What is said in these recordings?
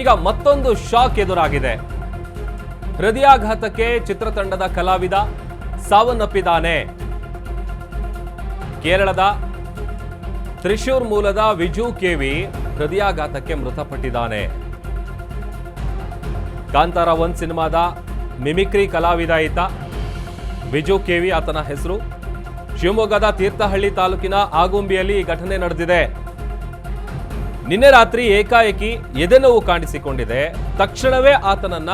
ಈಗ ಮತ್ತೊಂದು ಶಾಕ್ ಎದುರಾಗಿದೆ. ಹೃದಯಾಘಾತಕ್ಕೆ ಚಿತ್ರತಂಡದ ಕಲಾವಿದ ಸಾವನ್ನಪ್ಪಿದ್ದಾನೆ. ಕೇರಳದ ತ್ರಿಶೂರ್ ಮೂಲದ ವಿಜು ಕೆವಿ ಹೃದಯಾಘಾತಕ್ಕೆ ಮೃತಪಟ್ಟಿದ್ದಾನೆ. ಕಾಂತಾರ 1 ಸಿನಿಮಾದ ಮಿಮಿಕ್ರಿ ಕಲಾವಿದ ಈತ ವಿಜು ಕೆವಿ ಆತನ ಹೆಸರು. ಶಿವಮೊಗ್ಗದ ತೀರ್ಥಹಳ್ಳಿ ತಾಲೂಕಿನ ಆಗುಂಬಿಯಲ್ಲಿ ಈ ಘಟನೆ ನಡೆದಿದೆ. ನಿನ್ನೆ ರಾತ್ರಿ ಏಕಾಏಕಿ ಎದೆನೋವು ಕಾಣಿಸಿಕೊಂಡಿದೆ. ತಕ್ಷಣವೇ ಆತನನ್ನ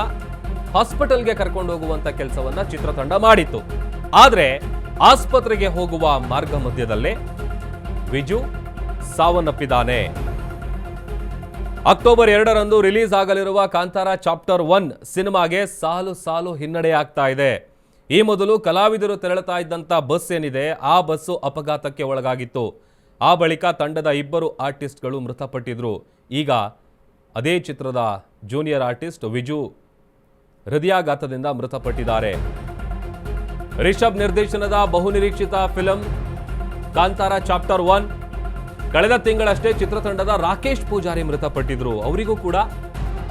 ಹಾಸ್ಪಿಟಲ್ಗೆ ಕರ್ಕೊಂಡು ಹೋಗುವಂತ ಕೆಲಸವನ್ನ ಚಿತ್ರತಂಡ ಮಾಡಿತ್ತು. ಆದ್ರೆ ಆಸ್ಪತ್ರೆಗೆ ಹೋಗುವ ಮಾರ್ಗ ಮಧ್ಯದಲ್ಲೇ ವಿಜು ಸಾವನ್ನಪ್ಪಿದ್ದಾನೆ. ಅಕ್ಟೋಬರ್ 2ರಂದು ರಿಲೀಸ್ ಆಗಲಿರುವ ಕಾಂತಾರ ಚಾಪ್ಟರ್ 1 ಸಿನಿಮಾಗೆ ಸಾಲು ಸಾಲು ಹಿನ್ನಡೆಯಾಗ್ತಾ ಇದೆ. ಈ ಮೊದಲು ಕಲಾವಿದರು ತೆರಳುತ್ತಾ ಇದ್ದಂಥ ಬಸ್ ಏನಿದೆ ಆ ಬಸ್ಸು ಅಪಘಾತಕ್ಕೆ ಒಳಗಾಗಿತ್ತು. ಆ ಬಳಿಕ ತಂಡದ 2 ಆರ್ಟಿಸ್ಟ್ಗಳು ಮೃತಪಟ್ಟಿದ್ರು. ಈಗ ಅದೇ ಚಿತ್ರದ ಜೂನಿಯರ್ ಆರ್ಟಿಸ್ಟ್ ವಿಜು ಹೃದಯಾಘಾತದಿಂದ ಮೃತಪಟ್ಟಿದ್ದಾರೆ. ರಿಷಬ್ ನಿರ್ದೇಶನದ ಬಹುನಿರೀಕ್ಷಿತ ಫಿಲಂ ಕಾಂತಾರ ಚಾಪ್ಟರ್ 1 ಕಳೆದ ತಿಂಗಳಷ್ಟೇ ಚಿತ್ರತಂಡದ ರಾಕೇಶ್ ಪೂಜಾರಿ ಮೃತಪಟ್ಟಿದ್ರು. ಅವರಿಗೂ ಕೂಡ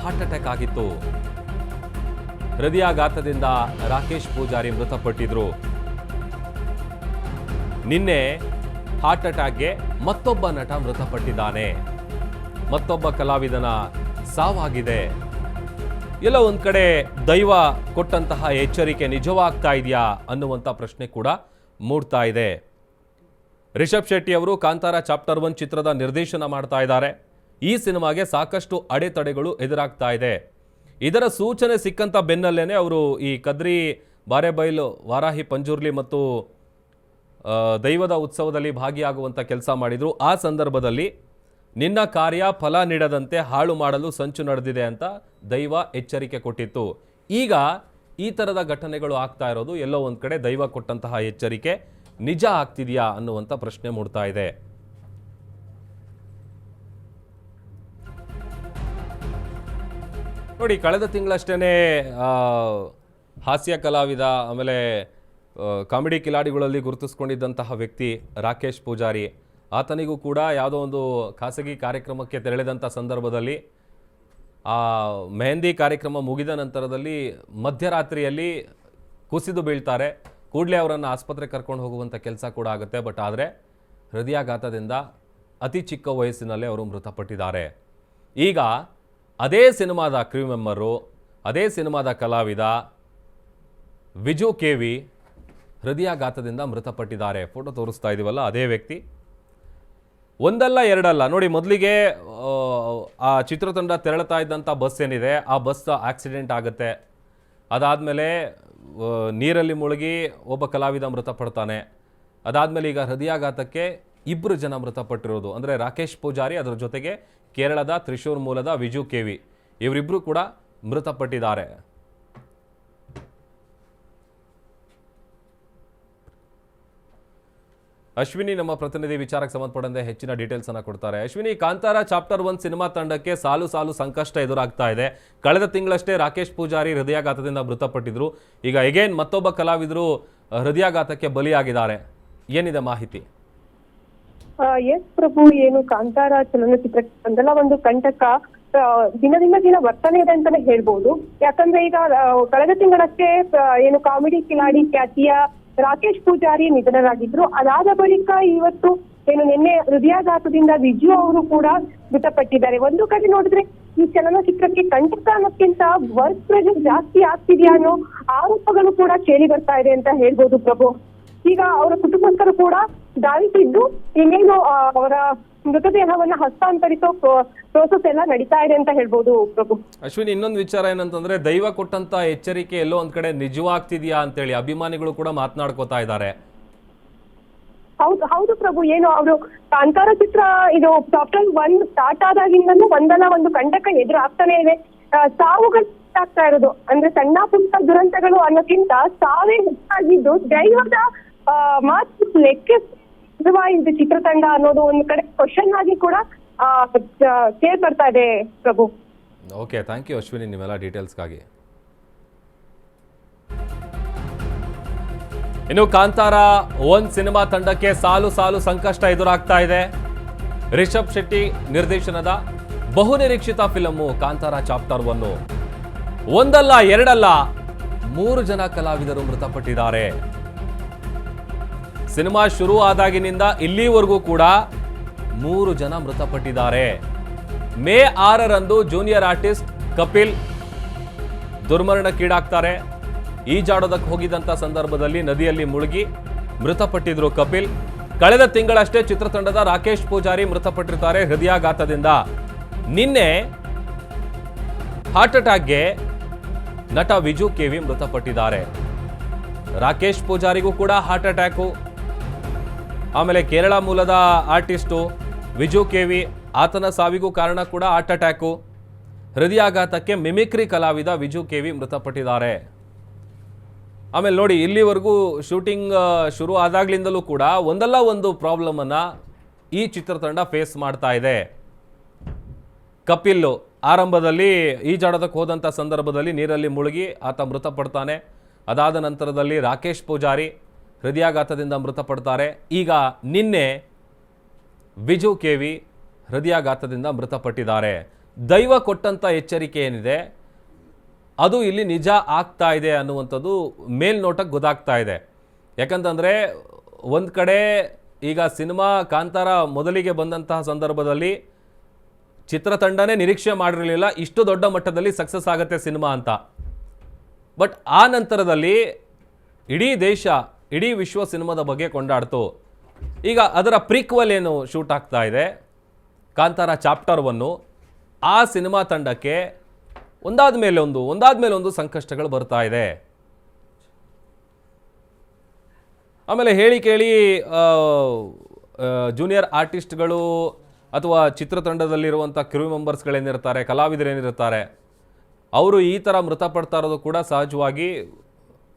ಹಾರ್ಟ್ ಅಟ್ಯಾಕ್ ಆಗಿತ್ತು. ಹೃದಯಾಘಾತದಿಂದ ರಾಕೇಶ್ ಪೂಜಾರಿ ಮೃತಪಟ್ಟಿದ್ರು. ನಿನ್ನೆ ಹಾರ್ಟ್ ಅಟ್ಯಾಕ್ಗೆ ಮತ್ತೊಬ್ಬ ನಟ ಮೃತಪಟ್ಟಿದ್ದಾನೆ. ಮತ್ತೊಬ್ಬ ಕಲಾವಿದನ ಸಾವಾಗಿದೆ. ಎಲ್ಲ ಒಂದ್ ಕಡೆ ದೈವ ಕೊಟ್ಟಂತಹ ಎಚ್ಚರಿಕೆ ನಿಜವಾಗ್ತಾ ಇದೆಯಾ ಅನ್ನುವಂಥ ಪ್ರಶ್ನೆ ಕೂಡ ಮೂಡ್ತಾ ಇದೆ. ರಿಷಬ್ ಶೆಟ್ಟಿ ಅವರು ಕಾಂತಾರ ಚಾಪ್ಟರ್ 1 ಚಿತ್ರದ ನಿರ್ದೇಶನ ಮಾಡ್ತಾ ಇದ್ದಾರೆ. ಈ ಸಿನಿಮಾಗೆ ಸಾಕಷ್ಟು ಅಡೆತಡೆಗಳು ಎದುರಾಗ್ತಾ ಇದೆ. ಇದರ ಸೂಚನೆ ಸಿಕ್ಕಂತ ಬೆನ್ನಲ್ಲೇನೆ ಅವರು ಈ ಕದ್ರಿ ಬಾರೆಬೈಲು ವಾರಾಹಿ ಪಂಜುರ್ಲಿ ಮತ್ತು ದೈವದ ಉತ್ಸವದಲ್ಲಿ ಭಾಗಿಯಾಗುವಂಥ ಕೆಲಸ ಮಾಡಿದ್ರು. ಆ ಸಂದರ್ಭದಲ್ಲಿ ನಿನ್ನ ಕಾರ್ಯ ಫಲ ನೀಡದಂತೆ ಹಾಳು ಮಾಡಲು ಸಂಚು ನಡೆದಿದೆ ಅಂತ ದೈವ ಎಚ್ಚರಿಕೆ ಕೊಟ್ಟಿತ್ತು. ಈಗ ಈ ಥರದ ಘಟನೆಗಳು ಆಗ್ತಾ ಇರೋದು ಎಲ್ಲೋ ಒಂದು ಕಡೆ ದೈವ ಕೊಟ್ಟಂತಹ ಎಚ್ಚರಿಕೆ ನಿಜ ಆಗ್ತಿದೆಯಾ ಅನ್ನುವಂಥ ಪ್ರಶ್ನೆ ಮೂಡ್ತಾ ಇದೆ. ನೋಡಿ, ಕಳೆದ ತಿಂಗಳಷ್ಟೇ ಹಾಸ್ಯ ಕಲಾವಿದ ಆಮೇಲೆ ಕಾಮಿಡಿ ಕಿಲಾಡಿಗಳಲ್ಲಿ ಗುರುತಿಸ್ಕೊಂಡಿದ್ದಂತಹ ವ್ಯಕ್ತಿ ರಾಕೇಶ್ ಪೂಜಾರಿ, ಆತನಿಗೂ ಕೂಡ ಯಾವುದೋ ಒಂದು ಖಾಸಗಿ ಕಾರ್ಯಕ್ರಮಕ್ಕೆ ತೆರಳಿದಂಥ ಸಂದರ್ಭದಲ್ಲಿ ಆ ಮೆಹಂದಿ ಕಾರ್ಯಕ್ರಮ ಮುಗಿದ ನಂತರದಲ್ಲಿ ಮಧ್ಯರಾತ್ರಿಯಲ್ಲಿ ಕುಸಿದು ಬೀಳ್ತಾರೆ. ಕೂಡಲೇ ಅವರನ್ನು ಆಸ್ಪತ್ರೆಗೆ ಕರ್ಕೊಂಡು ಹೋಗುವಂಥ ಕೆಲಸ ಕೂಡ ಆಗುತ್ತೆ. ಬಟ್ ಆದರೆ ಹೃದಯಾಘಾತದಿಂದ ಅತಿ ಚಿಕ್ಕ ವಯಸ್ಸಿನಲ್ಲೇ ಅವರು ಮೃತಪಟ್ಟಿದ್ದಾರೆ. ಈಗ ಅದೇ ಸಿನಿಮಾದ ಕ್ರೂ ಮೆಂಬರು, ಅದೇ ಸಿನಿಮಾದ ಕಲಾವಿದ ವಿಜು ಕೆವಿ ಹೃದಯಾಘಾತದಿಂದ ಮೃತಪಟ್ಟಿದ್ದಾರೆ. ಫೋಟೋ ತೋರಿಸ್ತಾ ಇದೀವಲ್ಲ, ಅದೇ ವ್ಯಕ್ತಿ. ಒಂದಲ್ಲ ಎರಡಲ್ಲ ನೋಡಿ, ಮೊದಲಿಗೆ ಆ ಚಿತ್ರತಂಡ ತೆರಳುತ್ತಾ ಇದ್ದಂಥ ಬಸ್ ಏನಿದೆ ಆ ಬಸ್ ಆಕ್ಸಿಡೆಂಟ್ ಆಗುತ್ತೆ. ಅದಾದಮೇಲೆ ನೀರಲ್ಲಿ ಮುಳುಗಿ ಒಬ್ಬ ಕಲಾವಿದ ಮೃತಪಡ್ತಾನೆ. ಅದಾದಮೇಲೆ ಈಗ ಹೃದಯಾಘಾತಕ್ಕೆ 2 ಜನ ಮೃತಪಟ್ಟಿರೋದು. ಅಂದರೆ ರಾಕೇಶ್ ಪೂಜಾರಿ, ಅದರ ಜೊತೆಗೆ ಕೇರಳದ ತ್ರಿಶೂರ್ ಮೂಲದ ವಿಜು ಕೆವಿ, ಇವರಿಬ್ಬರು ಕೂಡ ಮೃತಪಟ್ಟಿದ್ದಾರೆ. ಅಶ್ವಿನಿ ನಮ್ಮ ಪ್ರತಿನಿಧಿ ವಿಚಾರಕ್ಕೆ ಸಂಬಂಧಪಟ್ಟಂತೆ ಹೆಚ್ಚಿನ ಡೀಟೇಲ್ಸ್ ಅನ್ನ ಕೊಡ್ತಾರೆ. ಅಶ್ವಿನಿ, ಕಾಂತಾರ ಚಾಪ್ಟರ್ 1 ಸಿನಿಮಾ ತಂಡಕ್ಕೆ ಸಾಲು ಸಾಲು ಸಂಕಷ್ಟ ಎದುರಾಗ್ತಾ ಇದೆ. ಕಳೆದ ತಿಂಗಳಷ್ಟೇ ರಾಕೇಶ್ ಪೂಜಾರಿ ಹೃದಯಾಘಾತದಿಂದ ಮೃತಪಟ್ಟಿದ್ರು. ಈಗ ಎಗೇನ್ ಮತ್ತೊಬ್ಬ ಕಲಾವಿದರು ಹೃದಯಾಘಾತಕ್ಕೆ ಬಲಿಯಾಗಿದ್ದಾರೆ. ಏನಿದೆ ಮಾಹಿತಿ? ಎಸ್ ಪ್ರಭು, ಏನು ಕಾಂತಾರ ಚಲನಚಿತ್ರಕ್ಕೆ ಒಂದಲ್ಲ ಒಂದು ಕಂಟಕ ದಿನದಿಂದ ದಿನ ವರ್ತನೆ ಇದೆ ಅಂತಾನೆ ಹೇಳ್ಬಹುದು. ಯಾಕಂದ್ರೆ ಈಗ ಕಳೆದ ತಿಂಗಳಷ್ಟೇ ಏನು ಕಾಮಿಡಿ ಕಿಲಾಡಿ ಖ್ಯಾತಿಯ ರಾಕೇಶ್ ಪೂಜಾರಿ ನಿಧನರಾಗಿದ್ರು. ಅದಾದ ಬಳಿಕ ಇವತ್ತು ಏನು ನಿನ್ನೆ ಹೃದಯಾಘಾತದಿಂದ ವಿಜು ಅವರು ಕೂಡ ಮೃತಪಟ್ಟಿದ್ದಾರೆ. ಒಂದು ಕಡೆ ನೋಡಿದ್ರೆ ಈ ಚಲನಚಿತ್ರಕ್ಕೆ ಕಂಟಕ ಅನ್ನೋಕ್ಕಿಂತ ವರ್ಕ್ ಪ್ರೆಷರ್ ಜಾಸ್ತಿ ಆಗ್ತಿದ್ಯಾ ಅನ್ನೋ ಆರೋಪಗಳು ಕೂಡ ಕೇಳಿ ಬರ್ತಾ ಇದೆ ಅಂತ ಹೇಳ್ಬೋದು ಪ್ರಭು. ಈಗ ಅವರ ಕುಟುಂಬಸ್ಥರು ಕೂಡ ಧಾವಿಸಿದ್ದು ಇನ್ನೇನು ಅವರ ಮೃತದೇಹವನ್ನ ಹಸ್ತಾಂತರಿಸೋ ಪ್ರೋಸೆಸ್ ಎಲ್ಲ ನಡೀತಾ ಇದೆ ಅಂತ ಹೇಳ್ಬೋದು ಪ್ರಭು. ಅಶ್ವಿನಿ, ಇನ್ನೊಂದು ವಿಚಾರ ಏನಂತಂದ್ರೆ ದೈವ ಕೊಟ್ಟಂತ ಎಚ್ಚರಿಕೆ ಎಲ್ಲೋ ಒಂದ್ ಕಡೆ ನಿಜವಾಗ್ತಿದ್ಯಾ ಅಂತೇಳಿ ಅಭಿಮಾನಿಗಳು ಕೂಡ ಮಾತನಾಡ್ಕೋತಾ ಇದ್ದಾರೆ. ಹೌದು ಪ್ರಭು, ಏನು ಅವರು ಕಾಂತಾರ ಚಿತ್ರ ಇದು ಚಾಪ್ಟರ್ 1 ಸ್ಟಾರ್ಟ್ ಆದಾಗಿಂದಲೂ ಒಂದಲ್ಲ ಒಂದು ಕಂಟಕ ಎದುರು ಆಗ್ತಾನೆ ಇದೆ. ಸಾವುಗಳು ಆಗ್ತಾ ಇರೋದು ಅಂದ್ರೆ ಸಣ್ಣ ಪುಟ್ಟ ದುರಂತಗಳು ಅನ್ನೋಕ್ಕಿಂತ ಸಾವೇ ಹೆಚ್ಚಾಗಿದ್ದು ದೈವದ ಮಾತು ಲೆಕ್ಕ ಇದು ಚಿತ್ರತಂಡ ಅನ್ನೋದು ಒಂದು ಕಡೆ ಕ್ವಶನ್ ಆಗಿ ಕೂಡ ಕೇಳ್ಬರ್ತಾ ಇದೆ ಪ್ರಭು. ಓಕೆ, ಥ್ಯಾಂಕ್ ಯು ಅಶ್ವಿನಿ ನಿಮ್ಮೆಲ್ಲ ಡೀಟೇಲ್ಸ್ಗಾಗಿ. ಇನ್ನು ಕಾಂತಾರ 1 ಸಿನಿಮಾ ತಂಡಕ್ಕೆ ಸಾಲು ಸಾಲು ಸಂಕಷ್ಟ ಎದುರಾಗ್ತಾ ಇದೆ. ರಿಷಬ್ ಶೆಟ್ಟಿ ನಿರ್ದೇಶನದ ಬಹುನಿರೀಕ್ಷಿತ ಫಿಲಮ್ಮು ಕಾಂತಾರ ಚಾಪ್ಟರ್ 1 ಒಂದಲ್ಲ ಎರಡಲ್ಲ 3 ಜನ ಕಲಾವಿದರು ಮೃತಪಟ್ಟಿದ್ದಾರೆ. ಸಿನಿಮಾ ಶುರು ಆದಾಗಿನಿಂದ ಇಲ್ಲಿವರೆಗೂ ಕೂಡ 3 ಜನ ಮೃತಪಟ್ಟಿದ್ದಾರೆ. ಮೇ 6ರಂದು ಜೂನಿಯರ್ ಆರ್ಟಿಸ್ಟ್ ಕಪಿಲ್ ದುರ್ಮರಣಕ್ಕೀಡಾಗ್ತಾರೆ. ಈಜಾಡೋದಕ್ಕೆ ಹೋಗಿದ್ದಂಥ ಸಂದರ್ಭದಲ್ಲಿ ನದಿಯಲ್ಲಿ ಮುಳುಗಿ ಮೃತಪಟ್ಟಿದ್ರು ಕಪಿಲ್. ಕಳೆದ ತಿಂಗಳಷ್ಟೇ ಚಿತ್ರತಂಡದ ರಾಕೇಶ್ ಪೂಜಾರಿ ಮೃತಪಟ್ಟಿರ್ತಾರೆ ಹೃದಯಾಘಾತದಿಂದ. ನಿನ್ನೆ ಹಾರ್ಟ್ ಅಟ್ಯಾಕ್ಗೆ ನಟ ವಿಜು ಕೆವಿ ಮೃತಪಟ್ಟಿದ್ದಾರೆ. ರಾಕೇಶ್ ಪೂಜಾರಿಗೂ ಕೂಡ ಹಾರ್ಟ್ ಅಟ್ಯಾಕು. ಆಮೇಲೆ ಕೇರಳ ಮೂಲದ ಆರ್ಟಿಸ್ಟು ವಿಜು ಕೆವಿ, ಆತನ ಸಾವಿಗೂ ಕಾರಣ ಕೂಡ ಹಾರ್ಟ್ ಅಟ್ಯಾಕು. ಹೃದಯಾಘಾತಕ್ಕೆ ಮಿಮಿಕ್ರಿ ಕಲಾವಿದ ವಿಜು ಕೆವಿ ಮೃತಪಟ್ಟಿದ್ದಾರೆ. ಆಮೇಲೆ ನೋಡಿ, ಇಲ್ಲಿವರೆಗೂ ಶೂಟಿಂಗ್ ಶುರು ಆದಾಗ್ಲಿಂದಲೂ ಕೂಡ ಒಂದಲ್ಲ ಒಂದು ಪ್ರಾಬ್ಲಮನ್ನು ಈ ಚಿತ್ರತಂಡ ಫೇಸ್ ಮಾಡ್ತಾ ಇದೆ. ಕಪಿಲ್ ಆರಂಭದಲ್ಲಿ ಈಜಾಡೋದಕ್ಕೆ ಹೋದಂಥ ಸಂದರ್ಭದಲ್ಲಿ ನೀರಲ್ಲಿ ಮುಳುಗಿ ಆತ ಮೃತಪಡ್ತಾನೆ. ಅದಾದ ನಂತರದಲ್ಲಿ ರಾಕೇಶ್ ಪೂಜಾರಿ ಹೃದಯಾಘಾತದಿಂದ ಮೃತಪಡ್ತಾರೆ. ಈಗ ನಿನ್ನೆ ವಿಜು ಕೆವಿ ಹೃದಯಾಘಾತದಿಂದ ಮೃತಪಟ್ಟಿದ್ದಾರೆ. ದೈವ ಕೊಟ್ಟಂಥ ಎಚ್ಚರಿಕೆ ಏನಿದೆ ಅದು ಇಲ್ಲಿ ನಿಜ ಆಗ್ತಾ ಇದೆ ಅನ್ನುವಂಥದ್ದು ಮೇಲ್ನೋಟಕ್ಕೆ ಗೊತ್ತಾಗ್ತಾ ಇದೆ. ಯಾಕಂತಂದರೆ ಒಂದು ಕಡೆ ಈಗ ಸಿನಿಮಾ ಕಾಂತಾರ ಮೊದಲಿಗೆ ಬಂದಂತಹ ಸಂದರ್ಭದಲ್ಲಿ ಚಿತ್ರತಂಡನೇ ನಿರೀಕ್ಷೆ ಮಾಡಿರಲಿಲ್ಲ ಇಷ್ಟು ದೊಡ್ಡ ಮಟ್ಟದಲ್ಲಿ ಸಕ್ಸಸ್ ಆಗುತ್ತೆ ಸಿನಿಮಾ ಅಂತ. ಬಟ್ ಆ ನಂತರದಲ್ಲಿ ಇಡೀ ದೇಶ, ಇಡೀ ವಿಶ್ವ ಸಿನಿಮಾದ ಬಗ್ಗೆ ಕೊಂಡಾಡ್ತು. ಈಗ ಅದರ ಪ್ರೀಕ್ವಲ್ ಏನು ಶೂಟ್ ಆಗ್ತಾ ಇದೆ ಕಾಂತಾರ ಚಾಪ್ಟರ್ 1. ಆ ಸಿನಿಮಾ ತಂಡಕ್ಕೆ ಒಂದಾದ ಮೇಲೆ ಒಂದು ಸಂಕಷ್ಟಗಳು ಬರ್ತಾ ಇದೆ. ಆಮೇಲೆ ಹೇಳಿ ಕೇಳಿ ಜೂನಿಯರ್ ಆರ್ಟಿಸ್ಟ್ಗಳು ಅಥವಾ ಚಿತ್ರತಂಡದಲ್ಲಿರುವಂಥ ಕ್ರೂ ಮೆಂಬರ್ಸ್ಗಳೇನಿರ್ತಾರೆ, ಕಲಾವಿದರೇನಿರ್ತಾರೆ, ಅವರು ಈ ಥರ ಮೃತಪಡ್ತಾ ಇರೋದು ಕೂಡ ಸಹಜವಾಗಿ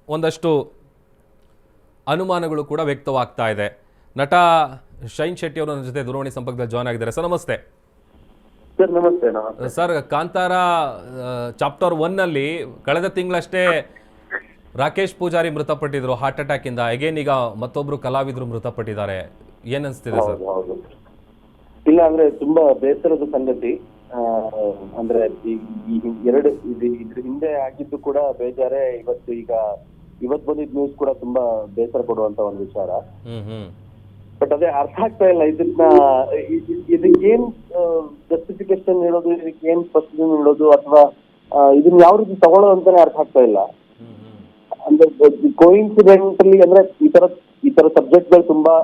ಒಂದಷ್ಟು ಅನುಮಾನಗಳು ಕೂಡ ವ್ಯಕ್ತವಾಗ್ತಾ ಇದೆ. ನಟ ಶೈನ್ ಶೆಟ್ಟಿ ಅವರ ಜೊತೆ ದೂರವಾಣಿ ಸಂಪರ್ಕದಲ್ಲಿ ಜಾಯ್ನ್ ಆಗಿದ್ದಾರೆ. ಸರ್ ನಮಸ್ತೆ. ಸರ್ ನಮಸ್ತೆ. ಸರ್, ಕಾಂತಾರ ಚಾಪ್ಟರ್ 1ನಲ್ಲಿ ಕಳೆದ ತಿಂಗಳಷ್ಟೇ ರಾಕೇಶ್ ಪೂಜಾರಿ ಮೃತಪಟ್ಟಿದ್ರು ಹಾರ್ಟ್ ಅಟ್ಯಾಕ್ ಇಂದ. ಅಗೇನ್ ಈಗ ಮತ್ತೊಬ್ರು ಕಲಾವಿದರು ಮೃತಪಟ್ಟಿದ್ದಾರೆ. ಏನ್ ಅನ್ಸ್ತಿದೆ ಸರ್? ಹೌದು, ಇಲ್ಲ ಅಂದ್ರೆ ತುಂಬಾ ಬೇಸರದ ಸಂಗತಿ. ಅಂದ್ರೆ ಇದ್ರ ಹಿಂದೆ ಆಗಿದ್ದು ಕೂಡ ಬೇಜಾರೇ. ಇವತ್ತು ಬಂದಿದ್ ನ್ಯೂಸ್ ಕೂಡ ತುಂಬಾ ಬೇಸರ ಪಡುವಂತ ಒಂದು ವಿಚಾರ. ಬಟ್ ಅದೇ ಅರ್ಥ ಆಗ್ತಾ ಇಲ್ಲ ಇದಕ್ಕೇನ್ ಜಸ್ಟಿಫಿಕೇಶನ್ ನೀಡೋದು, ಇದಕ್ಕೇನ್ ಸ್ಪಷ್ಟನೆ ನೀಡೋದು, ಅಥವಾ ಇದನ್ನ ಯಾವ ರೀತಿ ತಗೊಳ್ಳೋದು ಅಂತಾನೆ ಅರ್ಥ ಆಗ್ತಾ ಇಲ್ಲ. ಅಂದ್ರೆ ಕೋಇನ್ಸಿಡೆಂಟಲಿ ಅಂದ್ರೆ ಈ ತರ ಸಬ್ಜೆಕ್ಟ್ಗಳು ತುಂಬಾ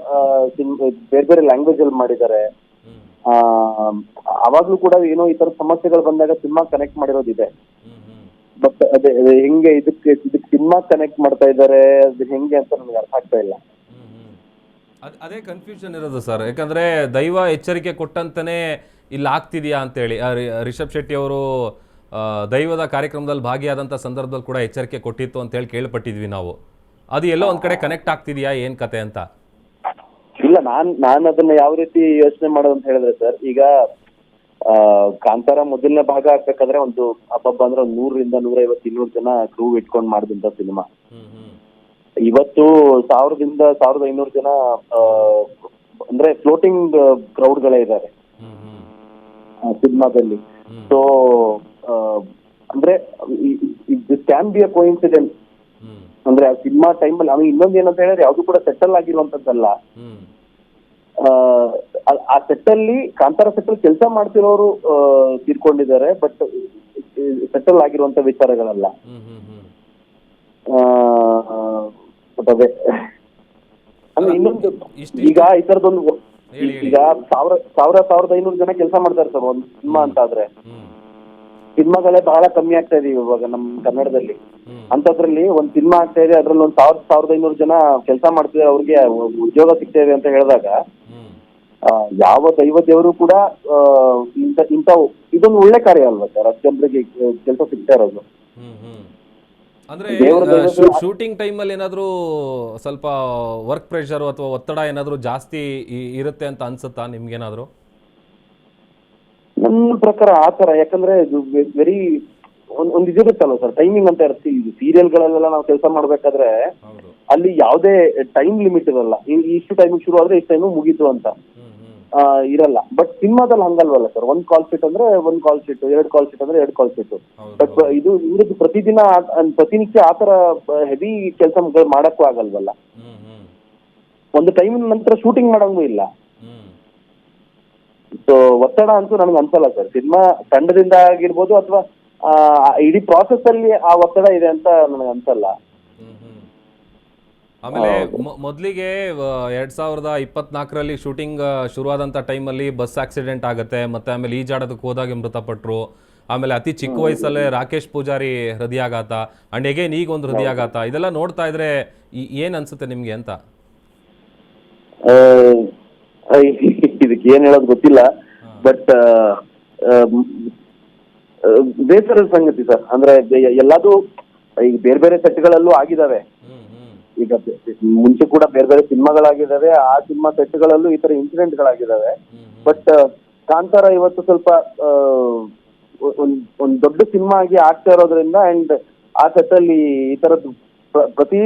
ಬೇರೆ ಬೇರೆ ಲ್ಯಾಂಗ್ವೇಜ್ ಅಲ್ಲಿ ಮಾಡಿದ್ದಾರೆ. ಅವಾಗ್ಲೂ ಕೂಡ ಏನೋ ಈ ತರ ಸಮಸ್ಯೆಗಳು ಬಂದಾಗ ಸಿನಿಮಾ ಕನೆಕ್ಟ್ ಮಾಡಿರೋದಿದೆ. ಬಟ್ ಅದೇ ಹೆಂಗೆ ಇದಕ್ಕೆ ಸಿನಿಮಾ ಕನೆಕ್ಟ್ ಮಾಡ್ತಾ ಇದ್ದಾರೆ, ಅದು ಹೆಂಗೆ ಅಂತ ನಮ್ಗೆ ಅರ್ಥ ಆಗ್ತಾ ಇಲ್ಲ. ಅದೇ ಕನ್ಫ್ಯೂಷನ್ ಇರೋದು ಸರ್. ಯಾಕಂದ್ರೆ ದೈವ ಎಚ್ಚರಿಕೆ ಕೊಟ್ಟಂತಾನೆ ಇಲ್ಲಿ ಆಗ್ತಿದ್ಯಾ ಅಂತೇಳಿ ರಿಷಬ್ ಶೆಟ್ಟಿ ಅವರು ದೈವದ ಕಾರ್ಯಕ್ರಮದಲ್ಲಿ ಭಾಗಿಯಾದಂಥ ಸಂದರ್ಭದಲ್ಲಿ ಕೂಡ ಎಚ್ಚರಿಕೆ ಕೊಟ್ಟಿತ್ತು ಅಂತೇಳಿ ಕೇಳ್ಪಟ್ಟಿದ್ವಿ ನಾವು. ಅದು ಎಲ್ಲೋ ಒಂದ್ ಕಡೆ ಕನೆಕ್ಟ್ ಆಗ್ತಿದ್ಯಾ, ಏನ್ ಕತೆ ಅಂತ? ಇಲ್ಲ, ನಾನು ಅದನ್ನ ಯಾವ ರೀತಿ ಯೋಚನೆ ಮಾಡೋದು ಅಂತ ಹೇಳಿದ್ರೆ ಸರ್, ಈಗ ಕಾಂತಾರ ಮೊದಲನೇ ಭಾಗ ಆಗ್ಬೇಕಾದ್ರೆ ಒಂದು ಹಬ್ಬ ಅಂದ್ರೆ 100ರಿಂದ 150-200 ಜನ ಕ್ರೂ ಇಟ್ಕೊಂಡು ಮಾಡಿದಂತ ಸಿನಿಮಾ. ಇವತ್ತು 1000ದಿಂದ 1500 ಜನ ಅಂದ್ರೆ ಫ್ಲೋಟಿಂಗ್ ಕ್ರೌಡ್ಗಳೇ ಇದ್ದಾರೆ ಸಿನಿಮಾದಲ್ಲಿ. ಸೊ ಅಂದ್ರೆ this can be a coincidence. ಅಂದ್ರೆ ಆ ಸಿನಿಮಾ ಟೈಮಲ್ಲಿ ಆಮೇಲೆ ಇನ್ನೊಂದು ಏನಂತ ಹೇಳಿದ್ರೆ ಯಾವ್ದು ಕೂಡ ಸೆಟಲ್ ಆಗಿರುವಂತದ್ದಲ್ಲ. ಆ ಸೆಟ್ಟಲ್ಲಿ ಕಾಂತಾರ ಸೆಟ್ಟಲ್ಲಿ ಕೆಲಸ ಮಾಡ್ತಿರೋರು ತೀರ್ಕೊಂಡಿದ್ದಾರೆ, ಬಟ್ ಸೆಟಲ್ ಆಗಿರುವಂತ ವಿಚಾರಗಳಲ್ಲ. ಅದೇ ಅಂದ್ರೆ ಇನ್ನೊಂದು ಈಗ ಈ ತರದೊಂದು ಈಗ 1500 ಜನ ಕೆಲಸ ಮಾಡ್ತಾರೆ ಸರ್ ಒಂದು ಸಿನಿಮಾ ಅಂತ ಆದ್ರೆ. ಸಿನಿಮಾಗಳೇ ಬಹಳ ಕಮ್ಮಿ ಆಗ್ತಾ ಇದೆ ಇವಾಗ ನಮ್ಮ ಕನ್ನಡದಲ್ಲಿ. ಅಂತದ್ರಲ್ಲಿ ಒಂದ್ ಸಿನಿಮಾ ಆಗ್ತಾ ಇದೆ, ಅದ್ರಲ್ಲಿ 1500 ಜನ ಕೆಲಸ ಮಾಡ್ತಿದ್ದಾರೆ, ಅವ್ರಿಗೆ ಉದ್ಯೋಗ ಸಿಗ್ತಾ ಇದೆ ಅಂತ ಹೇಳಿದಾಗ ಯಾವ ದೈವ ದೇವರು ಕೂಡ ಇಂಥ ಇದೊಂದು ಒಳ್ಳೆ ಕಾರ್ಯ ಅಲ್ವಾ ಸರ್? ಜನರಿಗೆ ಕೆಲಸ ಸಿಗ್ತಾ ಇರೋದು. ಅಂದ್ರೆ ಶೂಟಿಂಗ್ ಟೈಮಲ್ಲಿ ಏನಾದರೂ ಸ್ವಲ್ಪ ವರ್ಕ್ ಪ್ರೆಷರ್ ಅಥವಾ ಒತ್ತಡ ಏನಾದರೂ ಜಾಸ್ತಿ ಇರುತ್ತೆ ಅಂತ ಅನ್ಸುತ್ತಾ ನಿಮ್ಗೇನಾದ್ರು? ನನ್ನ ಪ್ರಕಾರ ಆತರ, ಯಾಕಂದ್ರೆ ವೆರಿ ಒಂದ್ ಇದಿರುತ್ತಲ್ವ ಸರ್, ಟೈಮಿಂಗ್ ಅಂತ ಇರುತ್ತೆ. ಸೀರಿಯಲ್ಗಳಲ್ಲೆಲ್ಲ ನಾವು ಕೆಲಸ ಮಾಡ್ಬೇಕಾದ್ರೆ ಅಲ್ಲಿ ಯಾವುದೇ ಟೈಮ್ ಲಿಮಿಟ್ ಇರಲ್ಲ. ಇಷ್ಟು ಟೈಮಿಗೆ ಶುರು ಆದ್ರೆ ಇಷ್ಟು ಟೈಮ್ ಮುಗೀತು ಅಂತ. ಇರಲ್ಲ. ಬಟ್ ಸಿನಿಮಾದಲ್ಲಿ ಹಂಗಲ್ವಲ್ಲ ಸರ್, ಒಂದ್ ಕಾಲ್ ಶೀಟ್ ಅಂದ್ರೆ ಒಂದ್ ಕಾಲ್ ಶೀಟ್, ಎರಡು ಕಾಲ್ ಶೀಟ್ ಅಂದ್ರೆ ಎರಡು ಕಾಲ್ ಶೀಟ್. ಬಟ್ ಇದು ಇವ್ರದ್ದು ಪ್ರತಿದಿನ ಪ್ರತಿನಿತ್ಯ ಆತರ ಹೆವಿ ಕೆಲಸ ಮಾಡಕ್ಕೂ ಆಗಲ್ವಲ್ಲ. ಒಂದು ಟೈಮಿನ ನಂತರ ಶೂಟಿಂಗ್ ಮಾಡಂಗೂ ಇಲ್ಲ. ಸೊ ಒತ್ತಡ ಅಂತೂ ನನಗೆ ಅನ್ಸಲ್ಲ ಸರ್, ಸಿನಿಮಾ ತಂಡದಿಂದ ಆಗಿರ್ಬೋದು ಅಥವಾ ಇಡೀ ಪ್ರಾಸೆಸ್ ಅಲ್ಲಿ ಆ ಒತ್ತಡ ಇದೆ ಅಂತ ನನಗೆ ಅನ್ಸಲ್ಲ. ಆಮೇಲೆ ಮೊದಲಿಗೆ 2024ರಲ್ಲಿ ಶೂಟಿಂಗ್ ಶುರುವಾದಂಥ ಟೈಮಲ್ಲಿ ಬಸ್ ಆಕ್ಸಿಡೆಂಟ್ ಆಗುತ್ತೆ, ಮತ್ತೆ ಆಮೇಲೆ ಈಜಾಡೋದಕ್ಕೆ ಹೋದಾಗೆ ಮೃತಪಟ್ಟರು. ಆಮೇಲೆ ಅತಿ ಚಿಕ್ಕ ವಯಸ್ಸಲ್ಲೇ ರಾಕೇಶ್ ಪೂಜಾರಿ ಹೃದಯಾಘಾತ, ಅಂಡ್ ಎಗೇನ್ ಈಗ ಒಂದು ಹೃದಯಾಘಾತ. ಇದೆಲ್ಲ ನೋಡ್ತಾ ಇದ್ರೆ ಏನ್ ಅನ್ಸುತ್ತೆ ನಿಮ್ಗೆ ಅಂತ? ಇದಕ್ಕೆ ಏನ್ ಹೇಳೋದು ಗೊತ್ತಿಲ್ಲ. ಬಟ್ ಬೇಸರದ ಸಂಗತಿ ಸರ್. ಅಂದ್ರೆ ಎಲ್ಲದೂ ಈಗ ಬೇರೆ ಬೇರೆ ಸೆಟ್ಗಳಲ್ಲೂ ಆಗಿದಾವೆ. ಈಗ ಮುಂಚೆ ಕೂಡ ಬೇರೆ ಬೇರೆ ಸಿನಿಮಾಗಳಾಗಿದ್ದಾವೆ, ಆ ಸಿನಿಮಾ ಸೆಟ್ಗಳಲ್ಲೂ ಈ ತರ ಇನ್ಸಿಡೆಂಟ್ಗಳಾಗಿದ್ದಾವೆ. ಬಟ್ ಕಾಂತಾರ ಇವತ್ತು ಸ್ವಲ್ಪ ಒಂದ್ ದೊಡ್ಡ ಸಿನಿಮಾ ಆಗಿ ಆಗ್ತಾ ಇರೋದ್ರಿಂದ ಅಂಡ್ ಆ ಸೆಟ್ ಅಲ್ಲಿ ಈ ತರದ್ದು ಪ್ರತಿ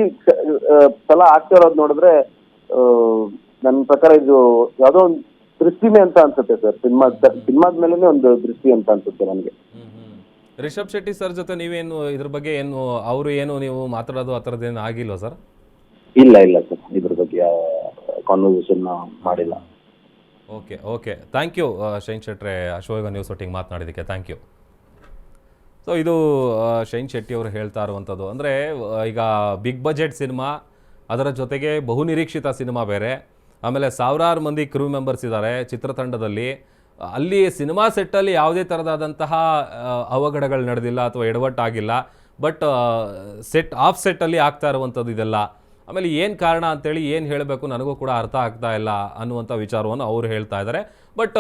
ಸಲ ಆಗ್ತಾ ಇರೋದು ನೋಡಿದ್ರೆ ನನ್ನ ಪ್ರಕಾರ ಇದು ಯಾವ್ದೋ ಒಂದು ದೃಷ್ಟಿನೇ ಅಂತ ಅನ್ಸುತ್ತೆ ಸರ್. ಸಿನಿಮಾದ ಮೇಲೆನೆ ಒಂದು ದೃಷ್ಟಿ ಅಂತ ಅನ್ಸುತ್ತೆ ನನಗೆ. ರಿಷಬ್ ಶೆಟ್ಟಿ ಸರ್ ಜೊತೆ ನೀವೇನು ಇದ್ರ ಬಗ್ಗೆ ಏನು ಅವರು ಏನು ನೀವು ಮಾತಾಡೋದು ಆ ಥರದ್ದೇನು ಆಗಿಲ್ವಾ ಸರ್? ಇಲ್ಲ ಸರ್, ಇದ್ರ ಬಗ್ಗೆ ಕಾನ್ವರ್ಸೇಷನ್ ಮಾಡಿಲ್ಲ. ಓಕೆ ಥ್ಯಾಂಕ್ ಯು ಶೈನ್ ಶೆಟ್ರೆ, ಅಶೋಕ ನ್ಯೂಸ್ ಒಟ್ಟಿಗೆ ಮಾತನಾಡಿದ್ದಕ್ಕೆ ಥ್ಯಾಂಕ್ ಯು. ಸೊ ಇದು ಶೈನ್ ಶೆಟ್ಟಿ ಅವರು ಹೇಳ್ತಾ ಇರುವಂಥದ್ದು. ಅಂದರೆ ಈಗ ಬಿಗ್ ಬಜೆಟ್ ಸಿನಿಮಾ, ಅದರ ಜೊತೆಗೆ ಬಹುನಿರೀಕ್ಷಿತ ಸಿನಿಮಾ ಬೇರೆ, ಆಮೇಲೆ ಸಾವಿರಾರು ಮಂದಿ ಕ್ರೂ ಮೆಂಬರ್ಸ್ ಇದ್ದಾರೆ ಚಿತ್ರತಂಡದಲ್ಲಿ. ಅಲ್ಲಿ ಸಿನಿಮಾ ಸೆಟ್ಟಲ್ಲಿ ಯಾವುದೇ ಥರದಾದಂತಹ ಅವಘಡಗಳು ನಡೆದಿಲ್ಲ ಅಥವಾ ಎಡವಟ್ಟಾಗಿಲ್ಲ. ಬಟ್ ಆಫ್ ಸೆಟ್ಟಲ್ಲಿ ಆಗ್ತಾ ಇರುವಂಥದ್ದು ಇದೆಲ್ಲ. ಆಮೇಲೆ ಏನು ಕಾರಣ ಅಂತೇಳಿ ಏನು ಹೇಳಬೇಕು ನನಗೂ ಕೂಡ ಅರ್ಥ ಆಗ್ತಾ ಇಲ್ಲ ಅನ್ನುವಂಥ ವಿಚಾರವನ್ನು ಅವರು ಹೇಳ್ತಾ ಇದ್ದಾರೆ. ಬಟ್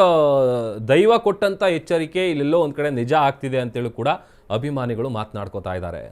ದೈವ ಕೊಟ್ಟಂಥ ಎಚ್ಚರಿಕೆ ಇಲ್ಲೆಲ್ಲೋ ಒಂದು ಕಡೆ ನಿಜ ಆಗ್ತಿದೆ ಅಂತೇಳಿ ಕೂಡ ಅಭಿಮಾನಿಗಳು ಮಾತನಾಡ್ಕೋತಾ ಇದ್ದಾರೆ.